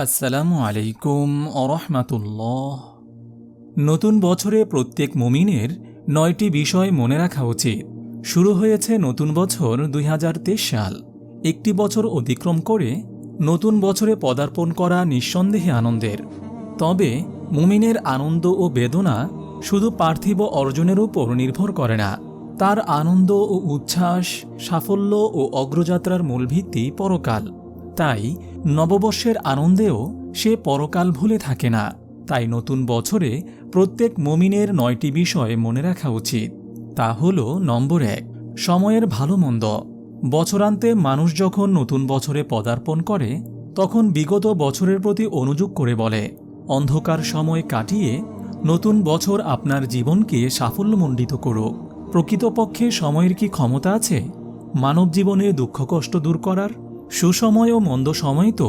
আসসালামু আলাইকুম আরহামাতুল্লাহ। নতুন বছরে প্রত্যেক মুমিনের ৯টি বিষয় মনে রাখা উচিত। শুরু হয়েছে নতুন বছর ২০২৩ সাল। একটি বছর অতিক্রম করে নতুন বছরে পদার্পণ করা নিঃসন্দেহে আনন্দের। তবে মুমিনের আনন্দ ও বেদনা শুধু পার্থিব অর্জনের উপর নির্ভর করে না। তার আনন্দ ও উচ্ছ্বাস, সাফল্য ও অগ্রযাত্রার মূল ভিত্তি পরকাল। তাই নববর্ষের আনন্দেও সে পরকাল ভুলে থাকে না। তাই নতুন বছরে প্রত্যেক মুমিনের ৯টি বিষয় মনে রাখা উচিত। তা হল, নম্বর ১, সময়ের ভালো মন্দ। বছরান্তে মানুষ যখন নতুন বছরে পদার্পণ করে তখন বিগত বছরের প্রতি অনুযোগ করে বলে, অন্ধকার সময় কাটিয়ে নতুন বছর আপনার জীবনকে সাফল্যমণ্ডিত করুক। প্রকৃতপক্ষে সময়ের কি ক্ষমতা আছে মানব জীবনের দুঃখ কষ্ট দূর করার? সুসময় ও মন্দ সময় তো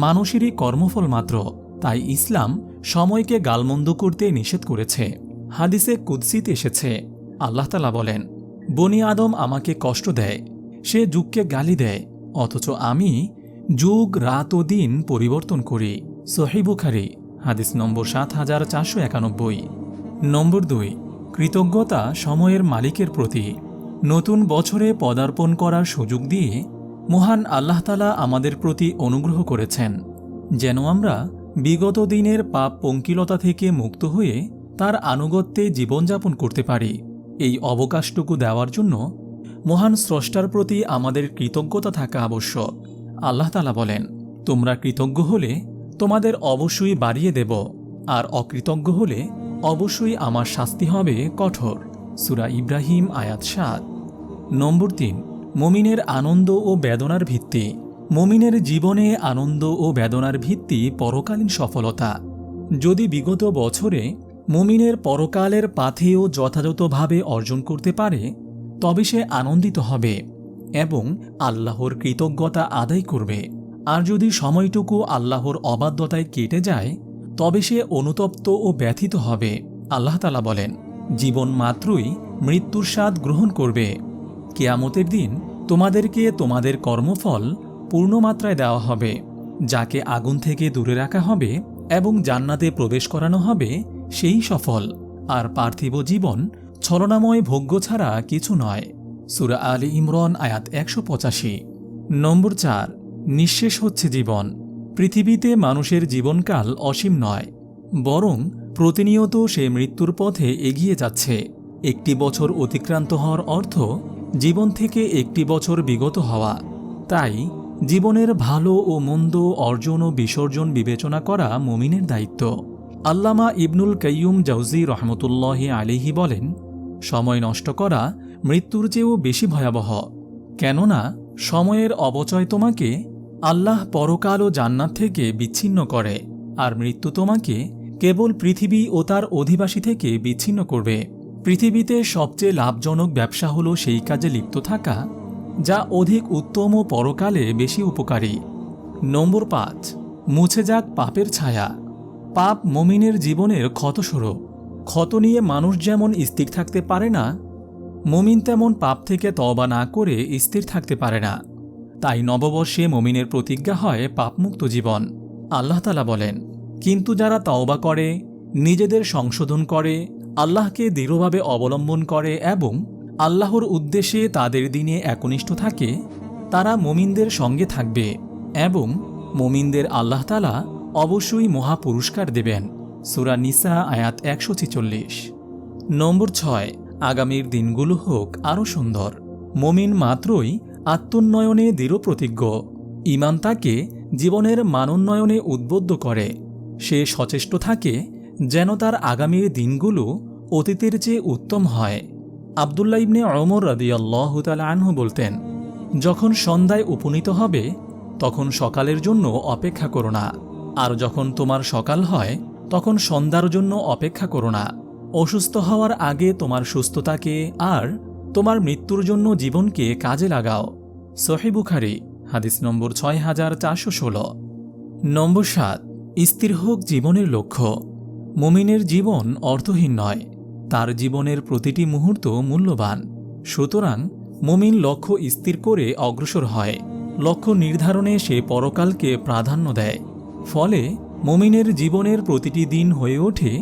মানুষেরই কর্মফল মাত্র। তাই ইসলাম সময়কে গালমন্দ করতে নিষেধ করেছে। হাদিসে কুদসিতে এসেছে, আল্লাহ তাআলা বলেন, বনি আদম আমাকে কষ্ট দেয়, সে যুগকে গালি দেয়, অথচ আমি যুগ, রাত ও দিন পরিবর্তন করি। সহিহ বুখারী, হাদিস নম্বর ৭৪৯১। নম্বর ২, কৃতজ্ঞতা সময়ের মালিকের প্রতি। নতুন বছরে পদার্পণ করার সুযোগ দিয়ে মহান আল্লাহ তাআলা আমাদের প্রতি অনুগ্রহ করেছেন যেন আমরা বিগত দিনের পাপ পঙ্কিলতা থেকে মুক্ত হয়ে তার আনুগত্যে জীবনযাপন করতে পারি। এই অবকাশটুকু দেওয়ার জন্য মহান স্রষ্টার প্রতি আমাদের কৃতজ্ঞতা থাকা আবশ্যক। আল্লাহ তাআলা বলেন, তোমরা কৃতজ্ঞ হলে তোমাদের অবশ্যই বাড়িয়ে দেব, আর অকৃতজ্ঞ হলে অবশ্যই আমার শাস্তি হবে কঠোর। সূরা ইব্রাহিম আয়াত ৭। নম্বর ৩, মুমিনের আনন্দ ও বেদনার ভিত্তি। মুমিনের জীবনে আনন্দ ও বেদনার ভিত্তি পরকালীন সফলতা। যদি বিগত বছরে মুমিনের পরকালের পাথেয় যথাযথভাবে অর্জন করতে পারে তবে সে আনন্দিত হবে এবং আল্লাহর কৃতজ্ঞতা আদায় করবে। আর যদি সময়টুকু আল্লাহর অবাধ্যতায় কেটে যায় তবে সে অনুতপ্ত ও ব্যথিত হবে। আল্লাহ তাআলা বলেন, জীবন মাত্রই মৃত্যুর স্বাদ গ্রহণ করবে। কিয়ামতের দিন তোমাদেরকে তোমাদের কর্মফল পূর্ণমাত্রায় দেওয়া হবে। যাকে আগুন থেকে দূরে রাখা হবে এবং জান্নাতে প্রবেশ করানো হবে সেই সফল। আর পার্থিব জীবন ছলনাময় ভোগ্য ছাড়া কিছু নয়। সূরা আলী ইমরান আয়াত ১৮৫। নম্বর ৪, নিঃশেষ হচ্ছে জীবন। পৃথিবীতে মানুষের জীবনকাল অসীম নয়, বরং প্রতিনিয়ত সে মৃত্যুর পথে এগিয়ে যাচ্ছে। একটি বছর অতিক্রান্ত হওয়ার অর্থ জীবন থেকে একটি বছর বিগত হওয়া। তাই জীবনের ভালো ও মন্দ, অর্জন ও বিসর্জন বিবেচনা করা মুমিনের দায়িত্ব। আল্লামা ইবনুল কাইয়ুম জাওজি রহমতুল্লাহি আলাইহি বলেন, সময় নষ্ট করা মৃত্যুর চেয়েও বেশি ভয়াবহ। কেননা সময়ের অবচয় তোমাকে আল্লাহ পরকাল ও জান্নাত থেকে বিচ্ছিন্ন করে, আর মৃত্যু তোমাকে কেবল পৃথিবী ও তার অধিবাসী থেকে বিচ্ছিন্ন করবে। পৃথিবীতে সবচেয়ে লাভজনক ব্যবসা হল সেই কাজে লিপ্ত থাকা যা অধিক উত্তম ও পরকালে বেশি উপকারী। নম্বর ৫, মুছে যাক পাপের ছায়া। পাপ মুমিনের জীবনের ক্ষতস্বরূপ। ক্ষত নিয়ে মানুষ যেমন স্থির থাকতে পারে না, মুমিন তেমন পাপ থেকে তওবা না করে স্থির থাকতে পারে না। তাই নববর্ষে মুমিনের প্রতিজ্ঞা হয় পাপমুক্ত জীবন। আল্লাহ তাআলা বলেন, কিন্তু যারা তওবা করে, নিজেদের সংশোধন করে, আল্লাহকে দৃঢ়ভাবে অবলম্বন করে এবং আল্লাহর উদ্দেশ্যে তাদের দিনে একনিষ্ঠ থাকে, তারা মুমিনদের সঙ্গে থাকবে এবং মুমিনদের আল্লাহ তাআলা অবশ্যই মহা পুরস্কার দেবেন। সূরা নিসা আয়াত ১৪৬। নম্বর ৬, আগামীর দিনগুলো হোক আরও সুন্দর। মুমিন মাত্রই আত্মোন্নয়নে দৃঢ়প্রতিজ্ঞ। ঈমান তাকে জীবনের মানোন্নয়নে উদ্বুদ্ধ করে। সে সচেষ্ট থাকে যেন তার আগামীর দিনগুলো অতীতের চেয়ে উত্তম হয়। আব্দুল্লাহ ইবনে ওমর রাদিয়াল্লাহু তাআলা আনহু বলতেন, যখন সন্ধ্যায় উপনীত হবে তখন সকালের জন্য অপেক্ষা করো না, আর যখন তোমার সকাল হয় তখন সন্ধ্যার জন্য অপেক্ষা করো না। অসুস্থ হওয়ার আগে তোমার সুস্থতাকে আর তোমার মৃত্যুর জন্য জীবনকে কাজে লাগাও। সহিহ বুখারী, হাদিস নম্বর ৬৪১৬। নম্বর ৭, স্থির হোক জীবনের লক্ষ্য। মুমিনের জীবন অর্থহীন নয়, তার জীবনের প্রতিটি মুহূর্ত মূল্যবান। সুতরাং মুমিন লক্ষ্য স্থির করে অগ্রসর হয়। লক্ষ্য নির্ধারণে সে পরকালকে প্রাধান্য দেয়। ফলে মুমিনের জীবনের প্রতিটি দিন হয়ে ওঠে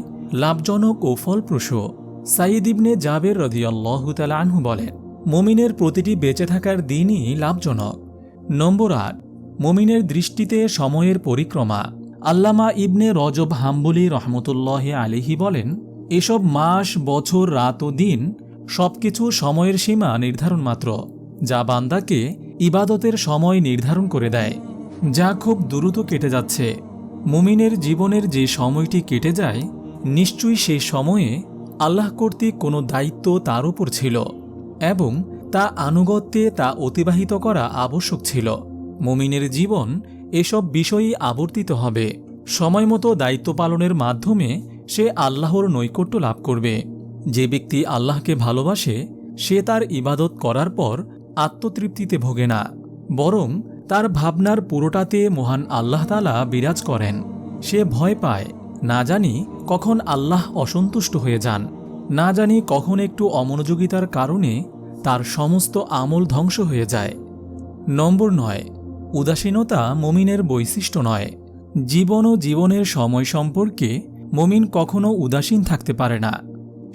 লাভজনক ও ফলপ্রসূ। সাইয়্যিদ ইবনে জাবের রাদিয়াল্লাহু তাআলা আনহু বলেন, মুমিনের প্রতিটি বেঁচে থাকার দিনই লাভজনক। নম্বর ৮, মুমিনের দৃষ্টিতে সময়ের পরিক্রমা। আল্লামা ইবনে রজব হাম্বলি রহমতুল্লাহি আলাইহি বলেন, এসব মাস, বছর, রাত ও দিন সবকিছু সময়ের সীমা নির্ধারণ মাত্র, যা বান্দাকে ইবাদতের সময় নির্ধারণ করে দেয়, যা খুব দ্রুত কেটে যাচ্ছে। মুমিনের জীবনের যে সময়টি কেটে যায়, নিশ্চয়ই সেই সময়ে আল্লাহ কর্তৃক কোনো দায়িত্ব তার উপর ছিল এবং তা আনুগত্যে তা অতিবাহিত করা আবশ্যক ছিল। মুমিনের জীবন এসব বিষয়ই আবর্তিত হবে। সময়মতো দায়িত্ব পালনের মাধ্যমে সে আল্লাহর নৈকট্য লাভ করবে। যে ব্যক্তি আল্লাহকে ভালোবাসে, সে তার ইবাদত করার পর আত্মতৃপ্তিতে ভোগে না, বরং তার ভাবনার পুরোটাতে মহান আল্লাহ তাআলা বিরাজ করেন। সে ভয় পায়, না জানি কখন আল্লাহ অসন্তুষ্ট হয়ে যান, না জানি কখন একটু অমনোযোগিতার কারণে তার সমস্ত আমল ধ্বংস হয়ে যায়। নম্বর ৯, উদাসীনতা মুমিনের বৈশিষ্ট্য নয়। জীবন ও জীবনের সময় সম্পর্কে মুমিন কখনো উদাসীন থাকতে পারে না।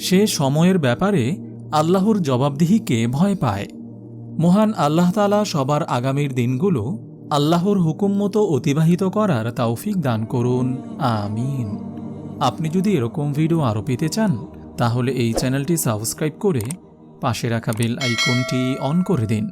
সে সময়ের ব্যাপারে আল্লাহর জবাবদিহিকে ভয় পায়। মহান আল্লাহ তাআলা সবার আগামীর দিনগুলো আল্লাহর হুকুম মতো অতিবাহিত করার তৌফিক দান করুন, আমিন। আপনি যদি এরকম ভিডিও আরও পেতে চান, তাহলে এই চ্যানেলটি সাবস্ক্রাইব করে পাশে রাখা বেল আইকনটি অন করে দিন।